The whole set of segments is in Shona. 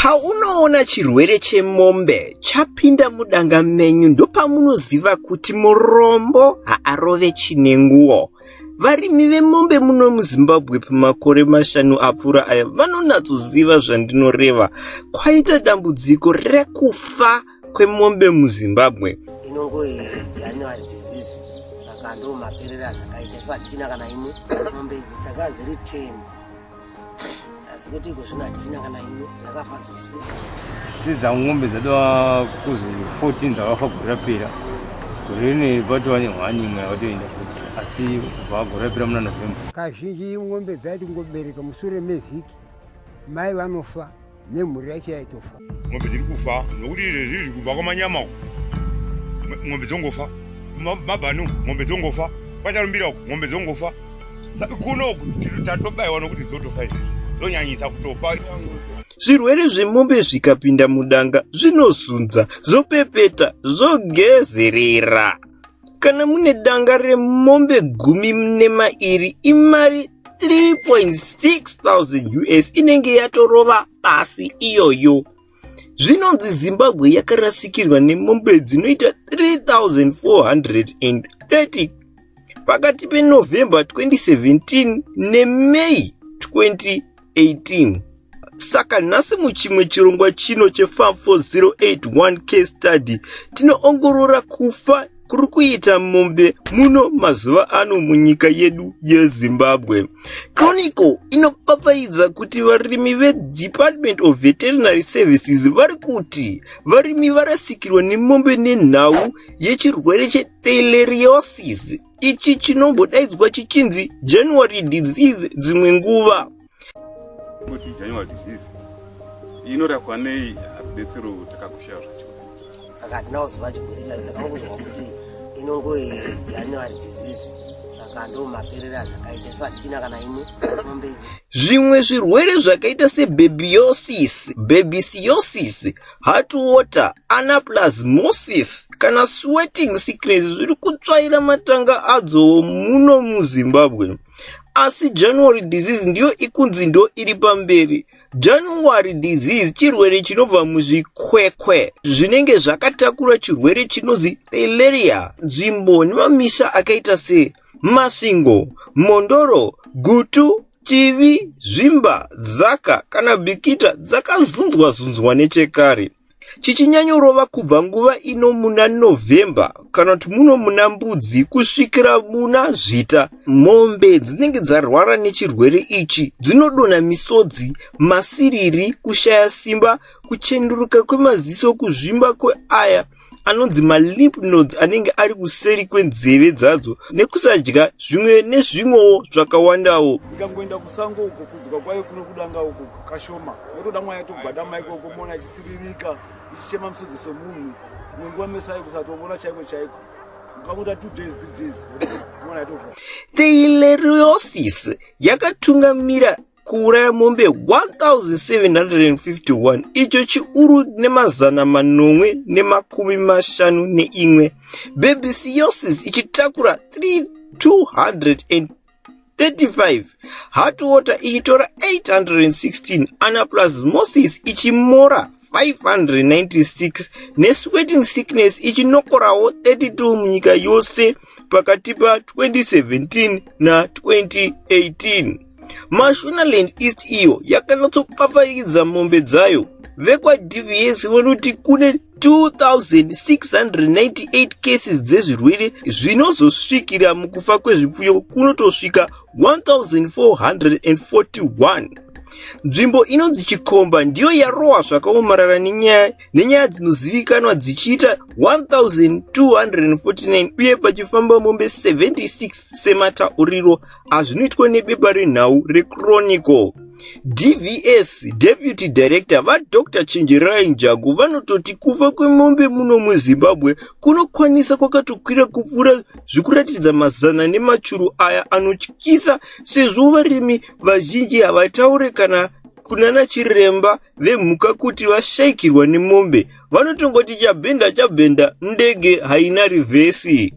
Paunoona chirwere chemombe chapinda mudanga menyu ndopamunoziva kuti murombo haarove chinenguo. Varimi vemombe muno muZimbabwe pamakore 5 apfuura aya vanonatsoziva zvandinoreva. Kwaita dambudziko rekufa kwemombe muZimbabwe. Inongoyi January disease saka ndo maperera akaita satichina kana imwe mombe dzakaziri 10 asi kuti kuzvina tichina kana imwe dzakafatsose sidza ngombe dzadwa kuzi 14 dzakafa kurapira kurini vatu vane hwani imwe yavatoenda futi asi vakurapira muna November. Kazhinji ngombe dzati ngobereka mushure mevhiki mai vanofa nemhuri yacho yaitofa. Ngombe dziri kufa nokuti zviri kubva kwamanyama ngombe dzongofa mabhanu ngombe dzongofa kwacharumbira ngombe dzongofa kuno tatobayiwa nokuti dzotofa izvi zonyanyisa kutofa. Zvirwere zvemombe zvikapinda mudanga zvinozunza, zopepeta, zogezerera. Kana mune danga remombe 10 imari 3.6 US inenge yatorova pasi iyoyo. Zvinonzi Zimbabwe yakarasikirwa nemombe dzinoita 3,430 pakati peNovember 2017 neMei 2018. Saka nhasi muchimwe chirongwa chino cheFarm 4081 case study tinoongorora kufa kuri kuita mombe muno mazuva ano munyika yedu yeZimbabwe. Chronicle inopapayidza kuti varimi veDepartment of Veterinary Services vari kuti varimi varasikirwa nemombe nenhau yechirwere cheThailleriosis. Ichi chinombodaidzwa chichinzi January disease dzimwe nguva. Kuti January disease inorapwa nei betsero takakushaya zvacho. Saka tinauziva chirwere takangozwa kuti inongoyi January disease saka ndo maperera akaita satichina kana imwe mombe. Zvimwe zvirwere zvakaita babesiosis, heart water, anaplasmosis kana sweating sickness zviri kutsvaira matanga adzo muno muZimbabwe. Asi January disease ndiyo ikunzi ndo iri pamberi. January disease chirwere chinobva muzvikwekwe zvinenge zvakatakura chirwere chinozi Theileria. Nzvimbo nemamisha akaita se Masvingo, Mondoro, Gutu, Chivi, Zvimba, Dzaka kana Bikita dzakazunzwa nechekare. Chichinyanyorova kubva nguva ino muna November kana kuti muno muna Mbudzi kusvikira muna Zvita. Mombe dzinenge dzarwara nechirwere ichi dzinodonha misodzi, masiriri, kushaya simba, kuchenduruka kwemaziso, kuzvimba kweaya anonzi lymph nodes anenge ari kuseri kwenzeve dzadzo, nekusadya zvimwe nezvimwewo zvakawandawo. Ndikangoenda kusango uko kudzuka kwayo kuno kudanga uko kashoma yotoda mwana yatogwadama ikoko mona achisiririka ichichema musodzi somunhu munguva mesai kusatoona chaiko ukamuta 2 days 3 days mwana yatofa. Theileriosis yakatungamira kuuraya mombe 1751, icho chiuru nemazana 851. Babesiosis ichitakura 235, heart water ichitora 816, anaplasmosis ichimora 596 nesweating sickness ichinokorawo 32 munyika yose pakati pa 2017 na 2018. Mashonaland East iyo yakanotsopfapfaidza mombe dzayo. VekwaDVS vanoti kune 2,698 cases dzezvirwere zvinozosvikira mukufa kwezvipfuyo kunotosvika 1,441. Nzvimbo inonzi Chikomba ndiyo yarohwa zvakaomarara nenyaya dzinozivikanwa dzichiita 1,249 uye pachifamba mombe 76 sematauriro azvinoitwa nebepa renhau reChronicle. DVS Deputy Director vaDr. Chenjerai Njagu vanototi kufa kwemombe muno muZimbabwe kunokwanisa kwakatokwira kupfuura zvikuratidza mazana nemachuru aya anotyisa, sezvo varimi vazhinji havataure kana kunana chiremba vemhuka kuti vashayikirwa nemombe. Vanotongoti chabhenda ndege haina rivhesi.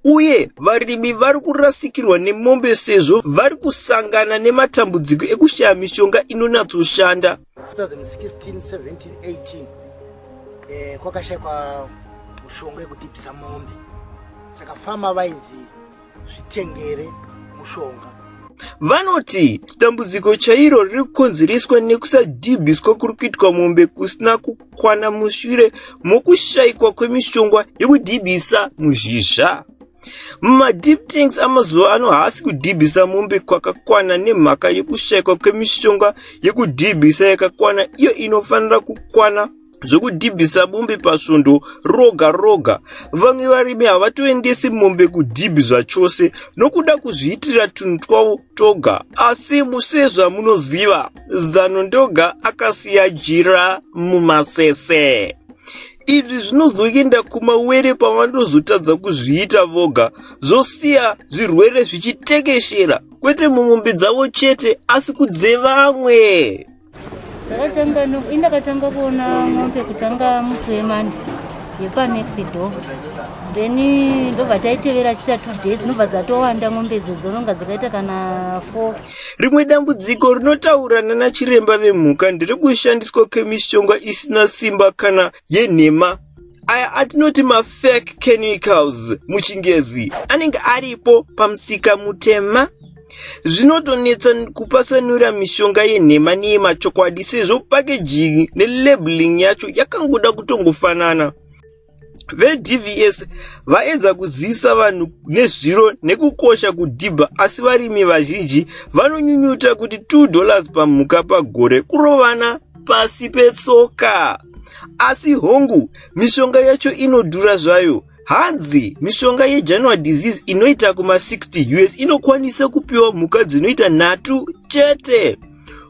uye varimi vari kurasikirwa nemombe sezvo vari kusangana nematambudziko ekushaya mishonga inonatsoshanda. 2016, 17, 18 kwakashayikwa mushonga yekudhibhisa mombe, saka fama vainzi zvitengere mushonga. Vanoti dambudziko chairo riri kukonzereswa nekusadhibhiswa kuri kuitwa mombe kusina kukwana mushure mokushayikwa kwemishonga yekudhibhisa muzhizha. Mumadip tanks amazuva ano haasi kudhibhisa mombe kwakakwana nemhaka yekushayikwa kwemishonga yekudhibhisa yakakwana iyo inofanira kukwana zvokudhibhisa mombe pasvondo roga roga. Vamwe varimi havatoendesi mombe kudhibhiswa chose nokuda kuzviitira tunhu twavo toga, asi sezvamunoziva zano ndoga akasiya jira mumasese. Izvi zvinozoenda kumawere pavanozotadza kuzviita voga, zvosiya zvirwere zvichitekeshera kwete mumombe dzavo chete asi kudze vamwe. Indakatanga kuona mombe kutanga musi weMande yepa next door, then ndobva taitevera chita 2 days ndobva dzatowanda mombe dzononga dzakaita kana 4. Rimwe dambudziko rinotaurana nachiremba vemhuka ndiri kushandiswa kwemishonga isina simba kana yenhema, aya atinoti mafake chemicals muchingezi, anenge aripo pamusika mutema. Zvinotonetsa kupasanura mishonga yenhema neyemachokwadi sezvo packaging nelabeling yacho yakangoda kutongofanana. VeDVS vaedza kuziisa vanhu nezviro nekukosha kudhibha, asi varimi vazhinji vanonyunyuta kuti $2 pamhuka pagore kurovana pasi petsoka. Asi hongu mishonga yacho inodhura zvayo. Hanzi mishonga yeJanuary disease inoita kuma$60 US inokwanisa kupiwa mhuka dzinoita 3 chete.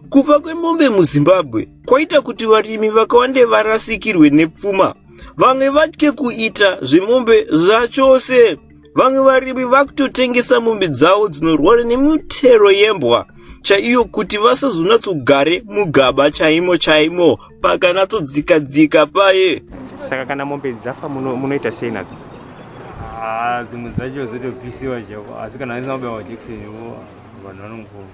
Kufa kwemombe muZimbabwe kwaita kuti varimi vakawande varasikirwe nepfuma. Vamwe vatye kuita zvemombe zvachose. Vamwe varimi vakutotengesa mombe dzavo dzinorwara nemutero yembwa chaiyo kuti vasazonatsogare mugaba chaimo pakanatsodzika paye. Saka kana mombe dzafa munoita sei nadzo? Dzimwe dzacho dzotopisiwa chako, asi kana asina kubaiwa jekiseni vanhu vanongofoma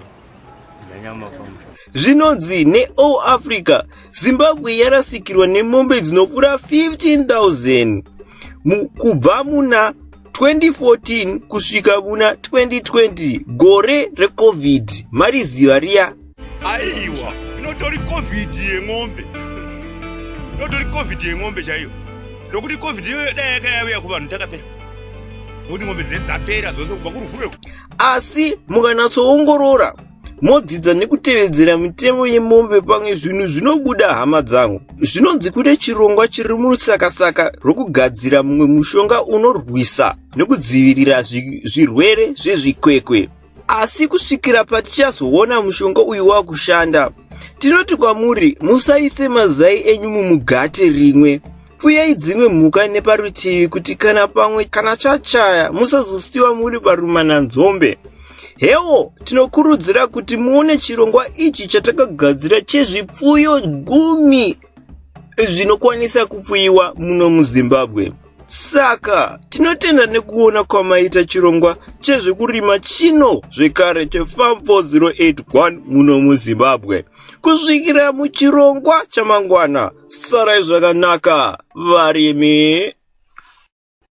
dzanyama pamusha. Zvinonzi neAll Africa, Zimbabwe yarasikirwa nemombe dzinopfuura 15,000 kubva muna 2014 kusvika muna 2020, gore reCovid. Mariziva riya? Aiwa, inotori COVID yeng'ombe. Inotori COVID yeng'ombe chaiyo. Ndokuti COVID iyo dai yakauya kuvanhu takapera. Ndokuti ng'ombe dzapera dzose kubva kurufuro. Asi mukanatsoongorora modzidza nekutevedzera mitemo yemombe pamwe zvinhu zvinobuda hama dzangu. Zvinonzi kune chirongwa chiri mutsakasaka rokugadzira mumwe mushonga unorwisa nekudzivirira zvirwere zvezvikwekwe. Asi kusvikira patichazoona mushonga uyu wakushanda, tinoti kwamuri musaise mazai enyu mumugate rimwe. Pfuyai dzimwe mhuka neparutivi kuti kana pamwe kana chachaya musazosiwa muri parumana nzombe. Hewo tinokurudzira kuti muone chirongwa ichi chatakagadzira chezvipfuyo 10 zvinokwanisa kupfuyiwa muno muZimbabwe. Saka tinotenda nekuona kwamaita chirongwa chezvekurima chino zvekare cheFarm 4081 muno muZimbabwe. Kusvikira muchirongwa chamangwana, sarai zvakanaka varimi.